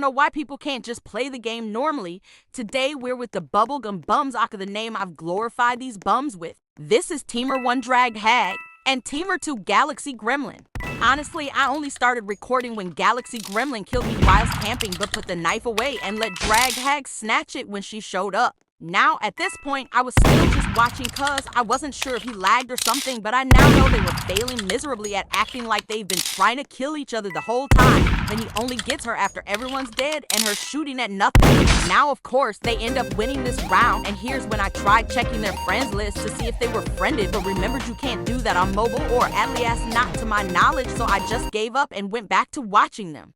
know why people can't just play the game normally. Today, we're with the bubblegum bums, aka the name I've glorified these bums with. This is Teamer 1 Drag Hag and Teamer 2 Galaxy Gremlin. Honestly, I only started recording when Galaxy Gremlin killed me whilst camping but put the knife away and let Drag Hag snatch it when she showed up. Now, at this point, I was still just watching cuz I wasn't sure if he lagged or something, but I now know they were failing miserably at acting like they've been trying to kill each other the whole time. Then he only gets her after everyone's dead and her shooting at nothing. Now, of course, they end up winning this round, and here's when I tried checking their friends list to see if they were friended, but remembered you can't do that on mobile, or at least not to my knowledge, so I just gave up and went back to watching them.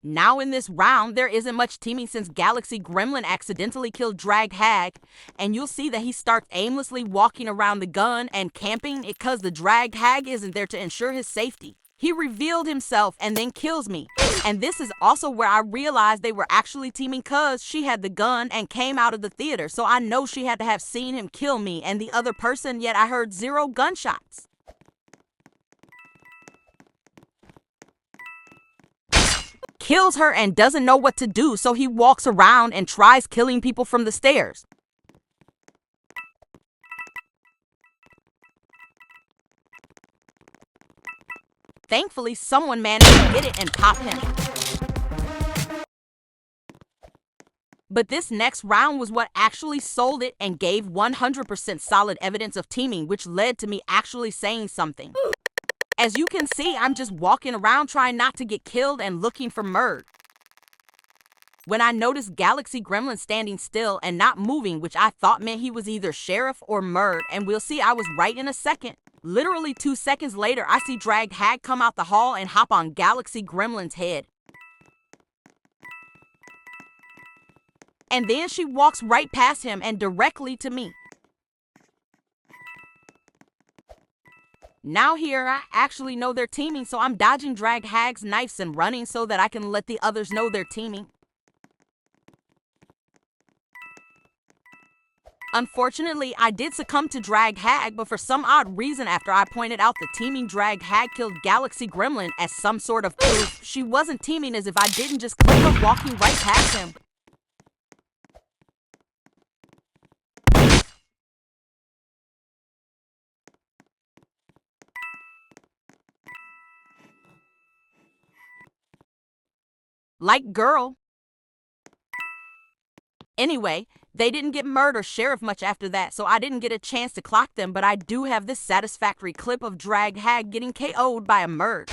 Now in this round, there isn't much teaming since Galaxy Gremlin accidentally killed Drag Hag, and you'll see that he starts aimlessly walking around the gun and camping it cause the Drag Hag isn't there to ensure his safety. He revealed himself and then kills me. And this is also where I realized they were actually teaming cause she had the gun and came out of the theater, so I know she had to have seen him kill me and the other person, yet I heard 0 gunshots. Kills her and doesn't know what to do, so he walks around and tries killing people from the stairs. Thankfully, someone managed to get it and pop him. But this next round was what actually sold it and gave 100% solid evidence of teaming, which led to me actually saying something. As you can see, I'm just walking around trying not to get killed and looking for Murd. When I noticed Galaxy Gremlin standing still and not moving, which I thought meant he was either Sheriff or Murd, and we'll see I was right in a second. Literally 2 seconds later, I see Drag Hag come out the hall and hop on Galaxy Gremlin's head. And then she walks right past him and directly to me. Now here, I actually know they're teaming, so I'm dodging Drag Hag's knives and running so that I can let the others know they're teaming. Unfortunately, I did succumb to Drag Hag, but for some odd reason after I pointed out the teaming, Drag Hag killed Galaxy Gremlin as some sort of proof. She wasn't teaming, as if I didn't just clip her walking right past him. Like, girl. Anyway, they didn't get Murd or Sheriff much after that, so I didn't get a chance to clock them, but I do have this satisfactory clip of Drag Hag getting KO'd by a Murd.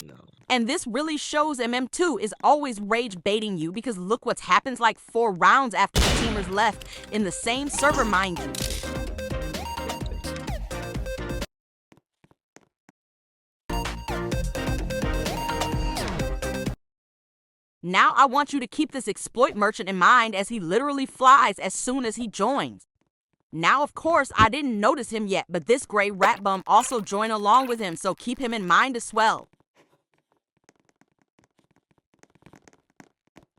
No. And this really shows mm2 is always rage baiting you, because look what happens like 4 rounds after the teamers left in the same server, mind you. Now I want you to keep this exploit merchant in mind, as he literally flies as soon as he joins. Now, of course, I didn't notice him yet, but this gray rat bum also joined along with him, so keep him in mind as well.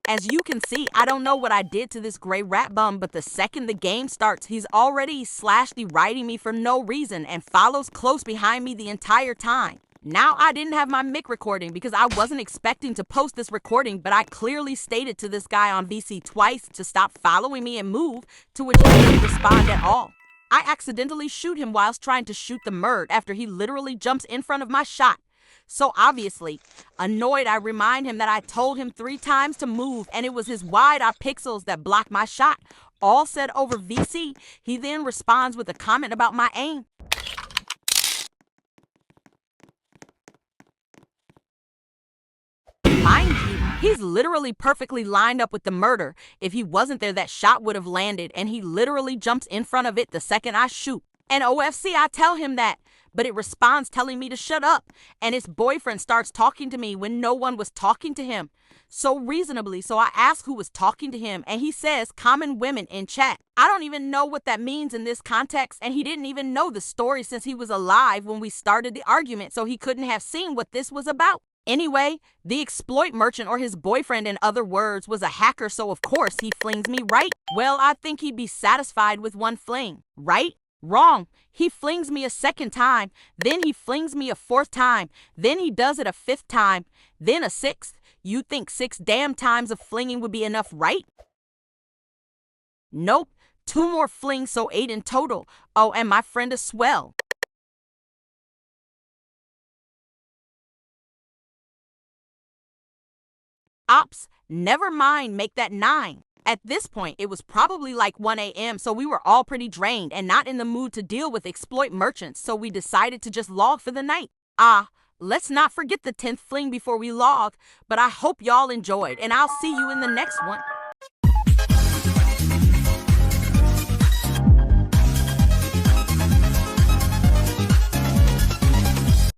As you can see, I don't know what I did to this gray rat bum, but the second the game starts, he's already /deriding me for no reason and follows close behind me the entire time. Now, I didn't have my mic recording because I wasn't expecting to post this recording, but I clearly stated to this guy on VC twice to stop following me and move, to which he didn't respond at all. I accidentally shoot him whilst trying to shoot the Murd after he literally jumps in front of my shot. So obviously, annoyed, I remind him that I told him 3 times to move and it was his wide-eye pixels that blocked my shot. All said over VC, he then responds with a comment about my aim. Mind you, he's literally perfectly lined up with the murder. If he wasn't there, that shot would have landed, and he literally jumps in front of it the second I shoot. And OFC, I tell him that, but it responds telling me to shut up, and his boyfriend starts talking to me when no one was talking to him. So reasonably, so I ask who was talking to him, and he says common women in chat. I don't even know what that means in this context, and he didn't even know the story since he was alive when we started the argument, so he couldn't have seen what this was about. Anyway, the exploit merchant, or his boyfriend in other words, was a hacker, so of course he flings me right. Well, I think he'd be satisfied with one fling, right? Wrong. He flings me a second time. Then he flings me a fourth time. Then he does it a fifth time. Then a sixth. You think 6 damn times of flinging would be enough, right? Nope. 2 more flings, so 8 in total. Oh, and my friend is swell. Ops, never mind, make that 9. At this point, it was probably like 1 a.m., so we were all pretty drained and not in the mood to deal with exploit merchants, so we decided to just log for the night. Let's not forget the 10th fling before we log, but I hope y'all enjoyed, and I'll see you in the next one.